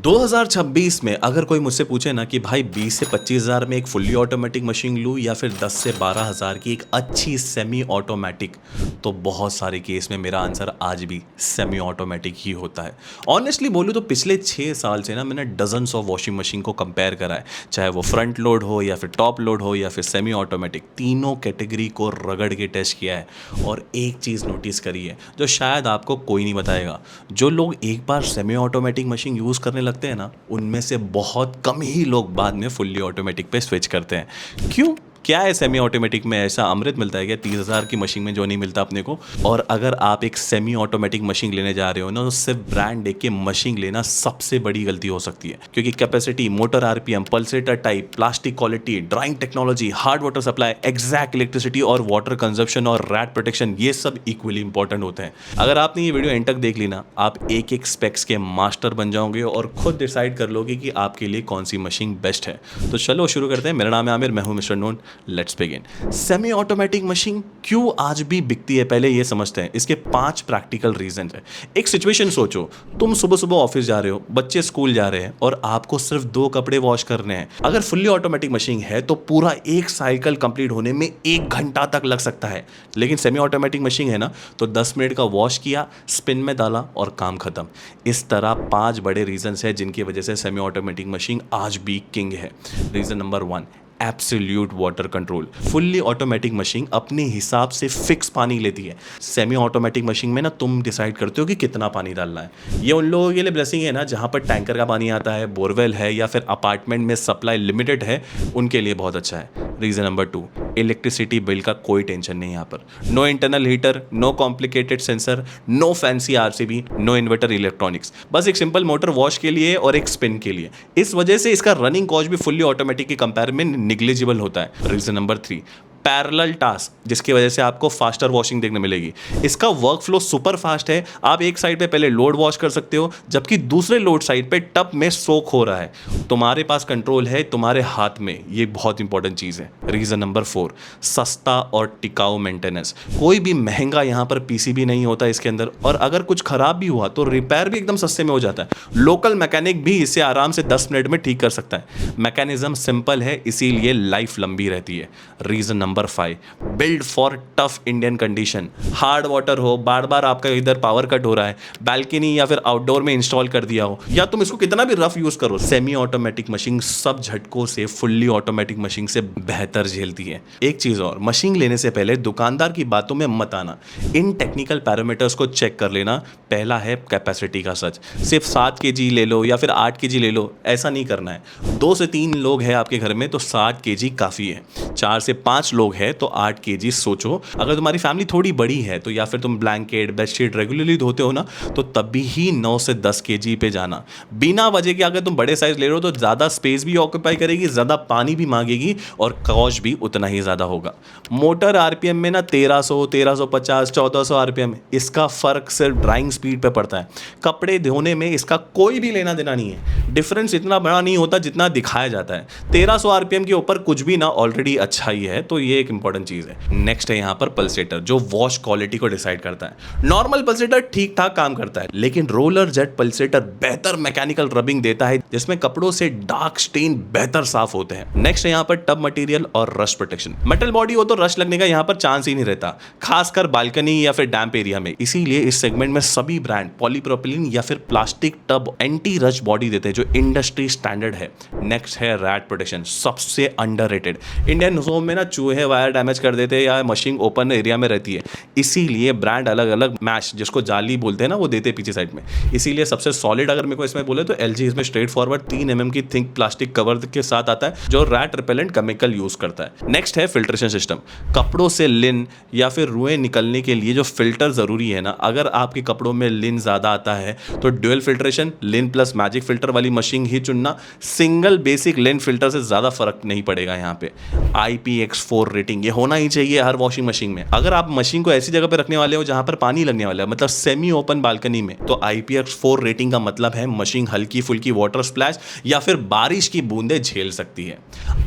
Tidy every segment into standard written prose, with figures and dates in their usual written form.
2026 में अगर कोई मुझसे पूछे ना कि भाई 20 से 25 हज़ार में एक फुल्ली ऑटोमेटिक मशीन लूँ या फिर 10 से 12 हज़ार की एक अच्छी सेमी ऑटोमेटिक, तो बहुत सारे केस में मेरा आंसर आज भी सेमी ऑटोमेटिक ही होता है। ऑनेस्टली बोलूँ तो पिछले 6 साल से ना मैंने डजन्स ऑफ वॉशिंग मशीन को कंपेयर करा है, चाहे वो फ्रंट लोड हो या फिर टॉप लोड हो या फिर सेमी ऑटोमेटिक, तीनों कैटेगरी को रगड़ के टेस्ट किया है। और एक चीज़ नोटिस करी है जो शायद आपको कोई नहीं बताएगा, जो लोग एक बार सेमी ऑटोमेटिक मशीन यूज़ करने लगते हैं ना, उनमें से बहुत कम ही लोग बाद में फुल्ली ऑटोमेटिक पे स्विच करते हैं। क्यों? क्या है सेमी ऑटोमेटिक में ऐसा अमृत मिलता है क्या 30,000 की मशीन में जो नहीं मिलता अपने को? और अगर आप एक सेमी ऑटोमेटिक मशीन लेने जा रहे हो ना, तो सिर्फ ब्रांड देख के मशीन लेना सबसे बड़ी गलती हो सकती है, क्योंकि capacity, motor RPM, pulsator type, plastic quality, drawing technology, hard water supply, exact electricity और वाटर कंजप्शन और रैट प्रोटेक्शन, ये सब इक्वली इंपॉर्टेंट होते हैं। अगर आपने ये वीडियो एंड तक देख ली ना, आप एक एक स्पेक्स के मास्टर बन जाओगे और खुद डिसाइड कर लोगे कि आपके लिए कौन सी मशीन बेस्ट है। तो चलो शुरू करते हैं। मेरा नाम है आमिर, मैं हूं mister known. Let's begin. Semi automatic machine क्यों आज भी बिकती है, पहले ये समझते हैं। इसके 5 प्रैक्टिकल रीजन है। एक सिचुएशन सोचो, तुम सुबह सुबह ऑफिस जा रहे हो, बच्चे स्कूल जा रहे हैं और आपको सिर्फ 2 कपड़े वॉश करने हैं। अगर फुल्ली ऑटोमेटिक मशीन है तो पूरा एक साइकिल कंप्लीट होने में 1 घंटा तक लग सकता है। लेकिन सेमी ऑटोमेटिक मशीन है ना, तो 10 मिनट का वॉश किया, स्पिन में डाला और काम खत्म। इस तरह 5 बड़े रीजन है जिनकी वजह से सेमी ऑटोमेटिक मशीन आज भी किंग है। Reason number 1, absolute water control. Fully automatic machine अपने हिसाब से फिक्स पानी लेती है। सेमी ऑटोमेटिक मशीन में ना तुम डिसाइड करते हो कि कितना पानी डालना है। ये उन लोगों के लिए ब्लेसिंग है ना जहाँ पर टैंकर का पानी आता है, बोरवेल है या फिर अपार्टमेंट में सप्लाई लिमिटेड है, उनके लिए बहुत अच्छा है। रीजन नंबर 2, इलेक्ट्रिसिटी बिल का कोई टेंशन नहीं यहाँ पर। No internal heater, no complicated sensor, no fancy RCB, no inverter electronics, बस एक सिंपल मोटर वॉश के लिए और एक स्पिन के लिए। इस वजह से इसका रनिंग कॉस्ट भी फुल्ली ऑटोमेटिक के कंपेयर में निग्लिजिबल होता है। रीजन नंबर 3, पैरेलल टास्क, जिसकी वजह से आपको फास्टर वॉशिंग देखने मिलेगी। इसका वर्क फ्लो सुपर फास्ट है। आप एक साइड पे पहले लोड वॉश कर सकते हो, जबकि दूसरे लोड साइड पे टब में सोक हो रहा है। तुम्हारे पास कंट्रोल है तुम्हारे हाथ में, ये बहुत इंपॉर्टेंट चीज़ है। रीजन नंबर 4, सस्ता और टिकाऊ मेंटेनेंस। कोई भी महंगा यहाँ पर पीसीबी नहीं होता इसके अंदर, और अगर कुछ खराब भी हुआ तो रिपेयर भी एकदम सस्ते में हो जाता है। लोकल मैकेनिक भी इसे आराम से 10 मिनट में ठीक कर सकता है। मैकेनिज्म सिंपल है, इसीलिए लाइफ लंबी रहती है। Reason number 5, build for tough Indian condition. Hard water हो, बार बार आपका इधर पावर कट हो रहा है, बैल्कनी या फिर आउटडोर में इंस्टॉल कर दिया हो, या तुम इसको कितना भी रफ यूज करो, सेमी ऑटोमेटिक मशीन सब झटकों से फुल्ली ऑटोमेटिक मशीन से बेहतर झेलती है। एक चीज और, मशीन लेने से पहले दुकानदार की बातों में मत आना। इन टेक्निकल पैरामीटर्स को चेक कर लेना। पहला है कैपेसिटी का सच, सिर्फ 7 kg ले लो या फिर 8 kg ले लो, ऐसा नहीं करना है। 2 से 3 लोग हैं आपके घर में तो 60 kg काफी है। 4 से 5 लोग हैं तो 8 kg सोचो। अगर तुम्हारी फैमिली थोड़ी बड़ी है तो या फिर तुम ब्लैंकेट, बेडशीट रेगुलरली धोते हो ना, तो तभी ही 9 से 10 kg पे जाना। बिना वजह के अगर तुम बड़े साइज ले रहे हो तो ज़्यादा स्पेस भी ऑक्यूपाई करेगी, ज़्यादा पानी भी मांगेगी और कॉस्ट भी उतना ही ज़्यादा होगा। मोटर आरपीएम में ना 1300, 1350, 1400 आरपीएम, इसका फ़र्क सिर्फ ड्राइंग स्पीड पे पड़ता है। कपड़े धोने में इसका कोई भी लेना देना नहीं है। डिफरेंस इतना बड़ा नहीं होता जितना दिखाया जाता है। 1300 आरपीएम के ऊपर कुछ भी ना ऑलरेडी अच्छा ही है, तो ये एक इंपॉर्टेंट चीज़ है। नेक्स्ट है यहाँ पर पल्सेटर, जो वॉश क्वालिटी को डिसाइड करता है। नॉर्मल पल्सेटर ठीक ठाक काम करता है, लेकिन रोलर जेट पल्सेटर बेहतर मैकेनिकल रबिंग देता है, जिसमें कपड़ों से डार्क स्टेन बेहतर साफ होते हैं। नेक्स्ट है यहाँ पर टब मटेरियल और रस्ट प्रोटेक्शन। मेटल बॉडी हो तो रस्ट लगने का यहाँ पर चांस ही नहीं रहता, खासकर बालकनी या फिर डैम्प एरिया में। इसीलिए इस सेगमेंट में सभी ब्रांड पॉलीप्रोपिलीन या फिर plastic tub anti rust body देते हैं, जो इंडस्ट्री स्टैंडर्ड है। नेक्स्ट है रैट प्रोटेक्शन, सबसे अंडररेटेड। इंडियन होम में ना चूहे वायर डैमेज कर देते हैं या मशीन ओपन एरिया में रहती है, इसीलिए ब्रांड अलग अलग मैश, जिसको जाली बोलते हैं ना, वो देते हैं पीछे साइड में। इसीलिए सबसे सॉलिड अगर मेरे को इसमें बोले तो एलजी इसमें स्ट्रेट फॉरवर्ड 3 mm की थिक प्लास्टिक कवर के साथ आता है, जो रैट रिपेलेंट केमिकल यूज करता है। नेक्स्ट है फिल्ट्रेशन सिस्टम। कपड़ों से लिन या फिर रुएं निकलने के लिए जो फिल्टर जरूरी है ना, अगर आपके कपड़ों में लिन ज्यादा आता है तो ड्यूअल फिल्ट्रेशन, लिन प्लस मैजिक फिल्टर वाली मशीन ही चुनना। सिंगल बेसिक लिन फिल्टर से ज्यादा फर्क नहीं पड़ेगा यहाँ पे। IPX4 रेटिंग ये होना ही चाहिए हर वॉशिंग मशीन में। अगर आप मशीन को ऐसी जगह पे रखने वाले हो जहां पर पानी लगने वाला है, मतलब सेमी ओपन बालकनी में, तो IPX4 रेटिंग का मतलब है मशीन हल्की फुल्की वाटर स्प्लैश या फिर बारिश की बूंदे झेल सकती है।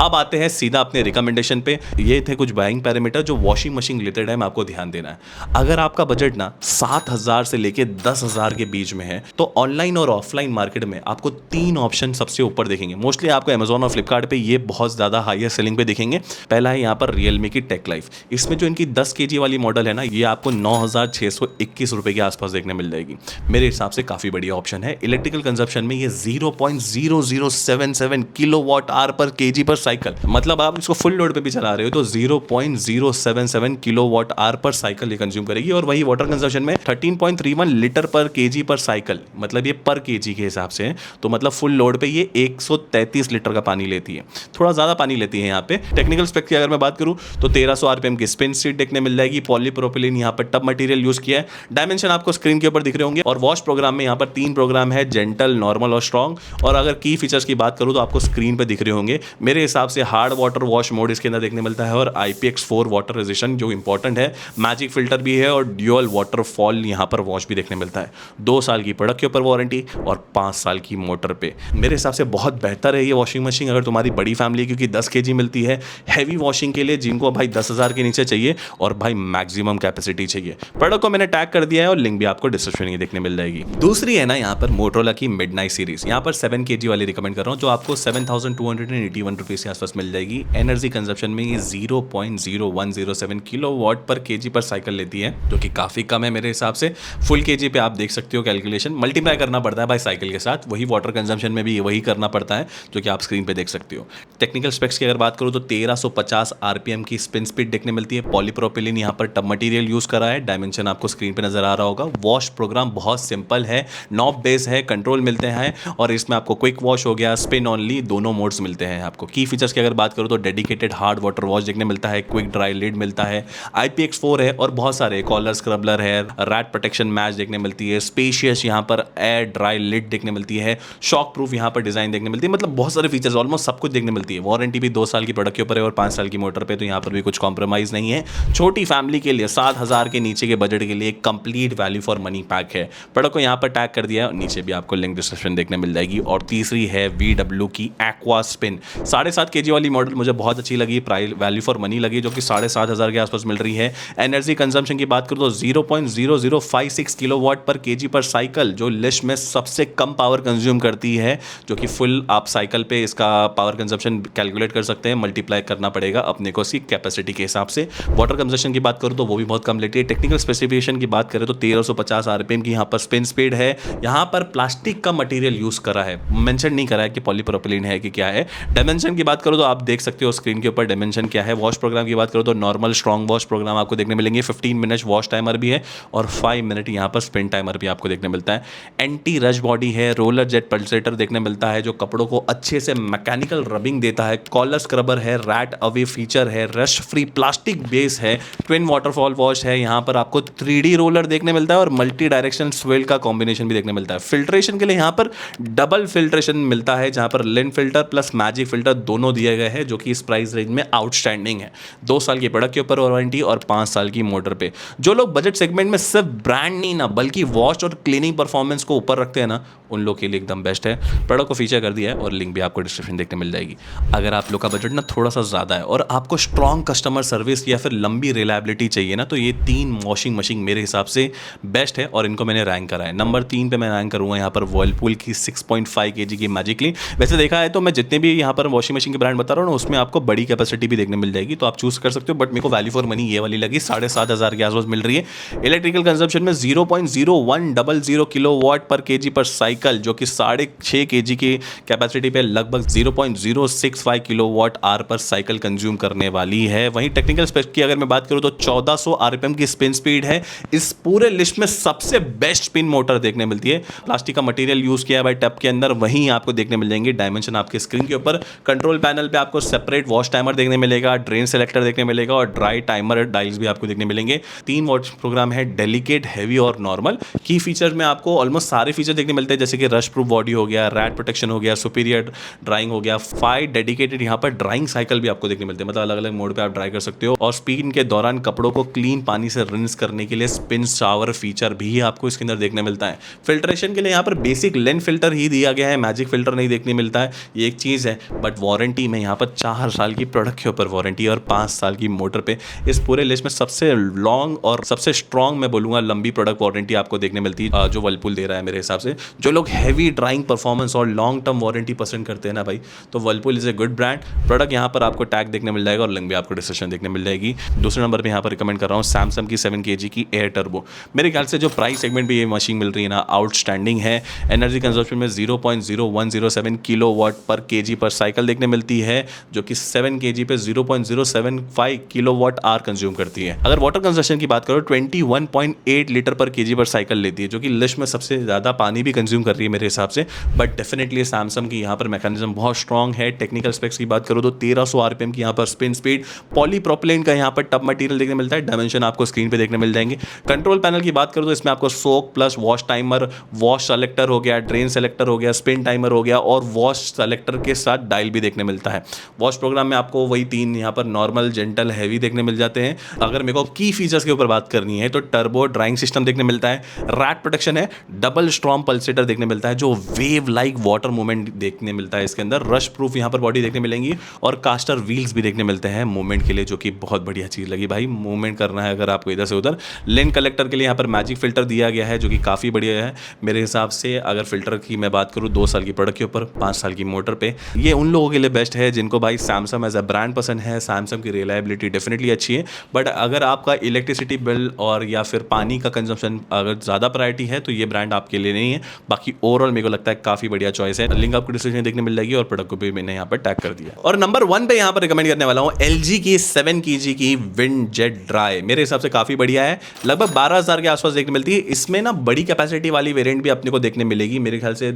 अब आते हैं सीधा अपने रिकमेंडेशन पे। ये थे कुछ बाइंग पैरामीटर जो वॉशिंग मशीन लेते टाइम आपको ध्यान देना है। अगर आपका बजट ना 7,000 से लेके 10,000 के बीच में है, तो ऑनलाइन और ऑफलाइन मार्केट में आपको तीन ऑप्शन सबसे ऊपर देखेंगे। मोस्टली आपको अमेजॉन और फ्लिपकार्ट पे ये बहुत ज़्यादा हाईएस्ट सेलिंग पे दिखेंगे। पहला है यहाँ पर रियलमी की टेक लाइफ। इसमें जो इनकी 10 kg वाली मॉडल है ना, ये आपको 9,621 रुपये के आसपास देखने मिल जाएगी। मेरे हिसाब से काफ़ी बढ़िया ऑप्शन है। इलेक्ट्रिकल कंजप्शन में ये 0.0077 किलोवाट आवर पर केजी पर साइकिल, मतलब आप इसको फुल लोड पे भी चला रहे हो तो 0.077 किलोवाट आवर पर साइकिल ये कंज्यूम करेगी। और वही वाटर कंजप्शन में 13.31 लीटर पर केजी पर साइकिल, मतलब ये पर केजी के हिसाब से है, तो मतलब फुल लोड पे ये 133 लीटर का पानी लेती है। थोड़ा ज़्यादा पानी लेती है यहाँ पे। टेक्निकल स्पेक की अगर मैं बात करूँ तो 1300 आरपीएम की स्पिन सीट देखने मिल जाएगी। पॉलीप्रोपिलीन यहाँ पर टब मटेरियल यूज किया है। डायमेंशन आपको स्क्रीन के ऊपर दिख रहे होंगे। और वॉश प्रोग्राम में यहाँ पर 3 प्रोग्राम है, जेंटल, नॉर्मल और स्ट्रॉन्ग। और अगर की फीचर्स की बात करूँ तो आपको स्क्रीन पर दिख रहे होंगे। मेरे हिसाब से हार्ड वाटर वॉश मोड इसके अंदर देखने मिलता है और IPX4 वाटर रेजिस्टेंट जो इंपॉर्टेंट है, मैजिक फिल्टर भी है और ड्यूअल वाटरफॉल यहाँ पर वॉश भी देखने मिलता है। 2 साल की प्रोडक्ट के ऊपर वारंटी और 5 साल की मोटर पे। मेरे हिसाब से बहुत बेहतर है ये वॉशिंग मशीन अगर तुम्हारी बड़ी फैमिली है, क्योंकि 10 kg मिलती है हैवी वॉशिंग के लिए, जिनको भाई 10,000 के नीचे चाहिए और भाई मैक्सिमम कैपेसिटी चाहिए। प्रोडक्ट को मैंने टैग कर दिया है और लिंक भी आपको डिस्क्रिप्शन में देखने मिल जाएगी। दूसरी है ना यहाँ पर मोटरोला की मिडनाइट सीरीज। यहाँ पर 7 kg वाली रिकमेंड कर रहा हूँ, जो आपको 7,281 रुपीज के आसपास मिल जाएगी। एनर्जी कंजप्शन में ये 0.0107 किलोवाट पर केजी पर साइकिल लेती है, जो कि काफी कम है मेरे हिसाब से। फुल केजी पे आप देख सकते हो, कैलकुलेशन मल्टीप्लाई करना पड़ता है भाई साइकिल के साथ। वही वाटर कंजम्पशन में भी वही करना पड़ता है, जो कि आप स्क्रीन पे देख सकते हो। टेक्निकल स्पेक्स की अगर बात करूँ तो 1350 आरपीएम की स्पिन स्पीड देखने मिलती है। पॉलीप्रोपिलीन यहाँ पर टब मटेरियल यूज करा है। डायमेंशन आपको स्क्रीन पे नजर आ रहा होगा। वॉश प्रोग्राम बहुत सिंपल है, नॉब बेस है, कंट्रोल मिलते हैं और इसमें आपको क्विक वॉश हो गया, स्पिन ऑनली, दोनों मोड्स मिलते हैं आपको। की फीचर्स की अगर बात करूँ तो डेडिकेटेड हार्ड वाटर वॉश देखने मिलता है, क्विक ड्राई लिड मिलता है, IPX4 है और बहुत सारे कॉलर स्क्रबलर है, रैट प्रोटेक्शन मैच देखने मिलती है, स्पेशियस यहाँ पर एयर ड्राई लिड देखने मिलती है, शॉक प्रूफ यहाँ पर डिजाइन देखने मिलती है। मतलब बहुत सारे फीचर्स, ऑलमोस्ट सब कुछ देखने मिलती है। वारंटी भी 2 साल की प्रोडक्ट के ऊपर है और 5 साल की मोटर पे, तो यहाँ पर भी कुछ कॉम्प्रोमाइज नहीं है। छोटी फैमिली के लिए 7,000 के नीचे के बजट के लिए एक complete value for money pack है। प्रोडक्ट को यहाँ पर टैग कर दिया है, नीचे भी आपको लिंक डिस्क्रिप्शन देखने मिल जाएगी। और तीसरी है VW की एक्वा स्पिन। 7.5 kg वाली मॉडल मुझे बहुत अच्छी लगी, प्राइस वैल्यू फॉर मनी लगी, जो कि 7,500 के आसपास मिल रही है। एनर्जी कंजम्पशन की बात करूँ तो 0.0056 किलोवाट पर केजी पर साइकिल, जो लिस्ट में सबसे कम पावर कंज्यूम करती है, जो कि फुल आप साइकिल पे इसका पावर कंजम्पशन कैलकुलेट कर सकते हैं, मल्टीप्लाई करना पड़ेगा अपने को उसकी कैपेसिटी के हिसाब से। वाटर कंजम्पशन की बात करूँ तो वो भी बहुत कम लेती है। टेक्निकल स्पेसिफिकेशन की बात करें तो 1350 आरपीएम की यहाँ पर स्पिन स्पीड है। यहाँ पर प्लास्टिक का मटेरियल यूज करा है, मेंशन नहीं करा है कि पॉलीप्रोपिलीन है कि क्या है। डायमेंशन की बात करो तो आप देख सकते हो स्क्रीन के ऊपर डायमेंशन क्या है। वॉश प्रोग्राम की बात करो तो नॉर्मल, स्ट्रॉन्ग वॉश प्रोग्राम आपको देखने मिलेंगे। 15 मिनट वॉश टाइमर भी है और 5 मिनट यहाँ पर स्पिन टाइमर भी आपको देखने मिलता है। एंटी रश बॉडी है, रोलर जेट पल्सेटर देखने मिलता है, जो कपड़ों को अच्छे से मैकेनिकल रबिंग देता है। कॉलर स्क्रबर है, रैट अवे फीचर है, रश फ्री प्लास्टिक बेस है, ट्विन वाटरफॉल वॉश है। यहाँ पर आपको 3D रोलर देखने मिलता है और मल्टी डायरेक्शन स्वेल का कॉम्बिनेशन भी देखने मिलता है। फिल्ट्रेशन के लिए यहाँ पर डबल फिल्ट्रेशन मिलता है, जहाँ पर लिन फिल्टर प्लस मैजिक फिल्टर दोनों दिए गए हैं, जो कि इस प्राइस रेंज में आउटस्टैंडिंग है। 2 साल की प्रोडक्ट के ऊपर वारंटी और 5 साल की मोटर पे। जो लोग बजट सेगमेंट में सिर्फ ब्रांड नहीं ना, बल्कि वॉश और क्लीनिंग परफॉर्मेंस को ऊपर रखते हैं ना, उन लोग के लिए एकदम बेस्ट है। प्रोडक्ट को फीचर कर दिया है और लिंक भी आपको डिस्क्रिप्शन देखने मिल जाएगी। अगर आप लोग का बजट ना थोड़ा सा ज़्यादा है और आपको स्ट्रॉन्ग कस्टमर सर्विस या फिर लंबी रिलायबिलिटी चाहिए ना, तो ये 3 वॉशिंग मशीन मेरे हिसाब से बेस्ट है और इनको मैंने रैंक करा है। नंबर 3 पे मैं रैंक करूँगा यहाँ पर वर्लपूल की 6.5 kg की मैजिक क्लीन। वैसे देखा है तो मैं जितने भी यहाँ पर वॉशिंग मशीन के ब्रांड बता रहा हूँ ना, उसमें आपको बड़ी कैपेसिटी भी देखने मिल जाएगी, तो आप चूज कर सकते हो। बट मेरे को वैल्यू फॉर मनी ये वाली लगी, 7,500 के आसपास मिल रही है। इलेक्ट्रिकल कंजप्शन में 0.0100 किलोवाट पर केजी पर साइकिल, जो कि 6.5 kg की कैपेसिटी पे लगभग 0.065 किलोवाट आवर पर साइकिल कंज्यूम करने वाली है। वहीं टेक्निकल स्पेक की अगर मैं बात करूं तो 1400 आरपीएम की स्पिन स्पीड है। इस पूरे लिस्ट में सबसे बेस्ट स्पिन मोटर देखने मिलती है। प्लास्टिक का मटेरियल यूज किया है भाई टब के अंदर, वहीं आपको देखने मिल जाएंगे। डायमेंशन आपके स्क्रीन के ऊपर। कंट्रोल पैनल पे आपको सेपरेट वॉश टाइमर देखने मिलेगा, ड्रेन सेलेक्टर देखने मिलेगा और ड्राई टाइमर डायल्स भी आपको देखने मिलेंगे। 3 वॉच प्रोग्राम है, डेलिकेट, हैवी और नॉर्मल। की फीचर में आपको ऑलमोस्ट सारे फीचर देखने मिलते हैं, जैसे कि रश प्रूफ बॉडी हो गया, रैट प्रोटेक्शन हो गया, सुपीरियर ड्राइंग हो गया, 5 डेडिकेटेड यहाँ पर ड्राइंग साइकिल भी आपको देखने मिलते हैं, मतलब अलग अलग मोड पे आप ड्राई कर सकते हो। और स्पिन के दौरान कपड़ों को क्लीन पानी से रिंस करने के लिए स्पिन शावर फीचर भी आपको इसके अंदर देखने मिलता है। फिल्ट्रेशन के लिए यहाँ पर बेसिक लेन फिल्टर ही दिया गया है, मैजिक फिल्टर नहीं देखने मिलता है, ये एक चीज़ है। बट वारंटी में यहाँ पर 4 साल की प्रोडक्ट के ऊपर वारंटी और 5 साल की मोटर पे। इस पूरे लिस्ट में सबसे लॉन्ग और सबसे स्ट्रॉन्ग मैं बोलूँगा लंबी प्रोडक्ट वारंटी आपको देखने मिलती है जो वर्लपूल दे रहा है मेरे हिसाब से। जो लोग हैवी ड्राइंग फ्लाइंग परफॉर्मेंस और लॉन्ग टर्म वारंटी पसंद करते हैं ना भाई, तो Whirlpool is a good brand. Product यहाँ पर आपको टैग देखने मिल जाएगा और लिंक भी आपको डिस्क्रिप्शन देखने मिल जाएगी। दूसरे नंबर पे यहाँ पर रिकमेंड कर रहा हूँ सैमसंग की 7 kg की एयर टर्बो। मेरे ख्याल से जो प्राइस सेगमेंट भी ये मशीन मिल रही है ना, आउटस्टैंडिंग है। एनर्जी कंजप्शन में 0.0107 किलोवाट पर केजी पर साइकिल देखने मिलती है, जो कि 7 kg पे 0.075 किलोवाट आवर कंज्यूम करती है। अगर वाटर कंजप्शन की बात करो 21.8 लीटर पर केजी पर साइकिल लेती है, जो कि लिस्ट में सबसे ज़्यादा पानी भी कंज्यूम कर रही है मेरे हिसाब से। बट डेफिनेटली सैमसंग की यहाँ पर मैकेनिज्म बहुत स्ट्रॉन्ग है। टेक्निकल स्पेक्स की बात करो तो 1300 आरपीएम की यहाँ पर स्पिन स्पीड, पॉलीप्रोपिलीन का यहाँ पर टब मटेरियल देखने मिलता है। डायमेंशन आपको स्क्रीन पे देखने मिल जाएंगे। कंट्रोल पैनल की बात करो तो इसमें आपको soak plus wash timer, wash selector हो गया, ड्रेन सेलेक्टर हो गया, स्पिन टाइमर हो गया और वॉश सेलेक्टर के साथ डायल भी देखने मिलता है। वॉश प्रोग्राम में आपको वही 3 यहाँ पर नॉर्मल, जेंटल, हैवी देखने मिल जाते हैं। अगर मेरे को की फीचर्स के ऊपर बात करनी है तो टर्बो ड्राइंग सिस्टम देखने मिलता है, रैट प्रोटेक्शन है, डबल स्ट्रॉन्ग पल्सेटर देखने मिलता है, जो वेव लाइक वाटर मूवमेंट देखने मिलता है इसके अंदर। रश प्रूफ यहाँ पर बॉडी देखने मिलेंगी और कास्टर व्हील्स भी देखने मिलते हैं मूवमेंट के लिए, जो कि बहुत बढ़िया चीज़ लगी भाई। मूवमेंट करना है अगर आपको इधर से उधर। लेन कलेक्टर के लिए यहाँ पर मैजिक फिल्टर दिया गया है, जो कि काफ़ी बढ़िया है मेरे हिसाब से। अगर फिल्टर की मैं बात करूँ 2 साल की प्रोडक्ट के ऊपर 5 साल की मोटर पे, ये उन लोगों के लिए बेस्ट है जिनको भाई सैमसंग एज अ ब्रांड पसंद है। सैमसंग की रिलायबिलिटी डेफिनेटली अच्छी है, बट अगर आपका इलेक्ट्रिसिटी बिल और या फिर पानी का कंजम्पशन अगर ज़्यादा प्रायोरिटी है तो ये ब्रांड आपके लिए नहीं है। बाकी ओवरऑल मेरे को लगता है काफ़ी बढ़िया चॉइस है। लिंक आपको डिस्क्रिप्शन देखने मिल जाएगी और प्रोडक्ट को भी मैंने यहाँ पर टैग कर दिया। और नंबर 1 पे यहाँ पर रिकमेंड करने वाला हूँ LG की 7 kg की विंड जेट ड्राई। मेरे हिसाब से काफ़ी बढ़िया है, लगभग 12,000 के आसपास देखने मिलती है। इसमें ना बड़ी कैपेसिटी वाली वेरिएंट भी अपने को देखने मिलेगी। मेरे ख्याल से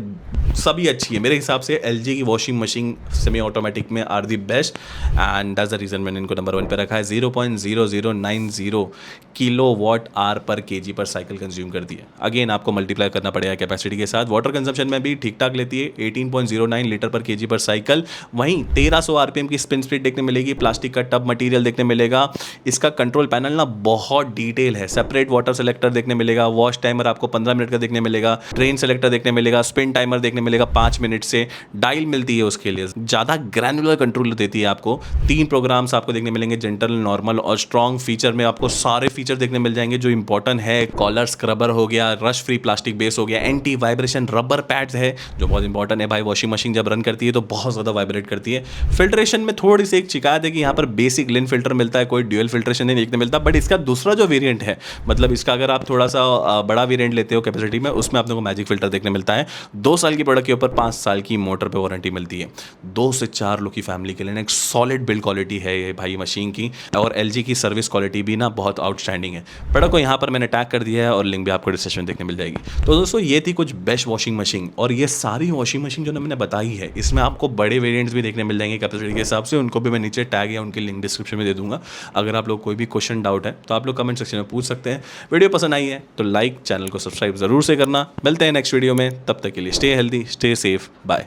सभी अच्छी है। मेरे हिसाब से LG की वॉशिंग मशीन सेमी ऑटोमेटिक में are the best and that's the reason मैंने इनको नंबर 1 पे रखा है। 0.0090 किलोवाट आवर पर केजी पर साइकिल कंज्यूम करती है। अगेन आपको मल्टीप्लाई करना पड़ेगा कैपेसिटी के साथ। वाटर कंजम्पशन में भी ठीक ठाक लेती है, 18.09 लीटर पर केजी पर साइकिल। वहीं 1300 आरपीएम की स्पिन स्पीड देखने मिलेगी। प्लास्टिक का टब मटेरियल देखने मिलेगा। इसका कंट्रोल पैनल ना बहुत डिटेल है। सेपरेट वाटर सेलेक्टर देखने मिलेगा, वॉश टाइमर आपको 15 मिनट का देखने मिलेगा, ट्रेन सेलेक्टर देखने मिलेगा, स्पिन टाइमर देखने मिलेगा 5 मिनट से, डायल मिलती है उसके लिए, ज़्यादा ग्रैनुलर कंट्रोल देती है आपको। 3 प्रोग्राम्स आपको देखने मिलेंगे, जेंटल, नॉर्मल और स्ट्रॉन्ग। फीचर में आपको सारे फीचर देखने मिल जाएंगे जो इंपॉर्टेंट है। कॉलर स्क्रबर हो गया, रश फ्री प्लास्टिक बेस हो गया, एंटी वाइब्रेशन रबर पैड्स है जो बहुत इंपॉर्टेंट है भाई। वॉशिंग मशीन जब रन करती है तो बहुत ज़्यादा वाइब्रेट करती है। फिल्ट्रेशन में थोड़ी सी एक शिकायत है कि यहाँ पर बेसिक लिन फिल्टर मिलता है, कोई ड्यूअल फिल्ट्रेशन नहीं देखने मिलता। बट इसका दूसरा जो वेरिएंट है, मतलब इसका अगर आप थोड़ा सा बड़ा वेरिएंट लेते हो कैपेसिटी में, उसमें आपको मैजिक फिल्टर देखने मिलता है। 2 साल की प्रोडक्ट के ऊपर 5 साल की मोटर पे वारंटी मिलती है। 2 से 4 लोग की फैमिली के लिए एक सॉलिड बिल्ड क्वालिटी है ये भाई मशीन की। और LG की सर्विस क्वालिटी भी ना बहुत आउटस्टैंडिंग है। प्रोडक्ट को यहाँ पर मैंने टैग कर दिया है और लिंक भी आपको डिस्क्रिप्शन में देखने मिल जाएगी। तो दोस्तों ये थी कुछ बेस्ट वॉशिंग मशीन, और ये सारी वॉशिंग मशीन जो मैंने बताई है इसमें आपको बड़े वेरिएंट्स भी देखने मिल जाएंगे कैपेसिटी के हिसाब से। उनको भी मैं नीचे टैग या उनकी लिंक डिस्क्रिप्शन में दे दूंगा। अगर आप लोग कोई भी क्वेश्चन डाउट है तो आप लोग कमेंट सेक्शन में पूछ सकते हैं। वीडियो पसंद आई है तो लाइक, चैनल को सब्सक्राइब जरूर से करना। मिलते हैं नेक्स्ट वीडियो में, तब तक के लिए stay healthy, stay safe, bye.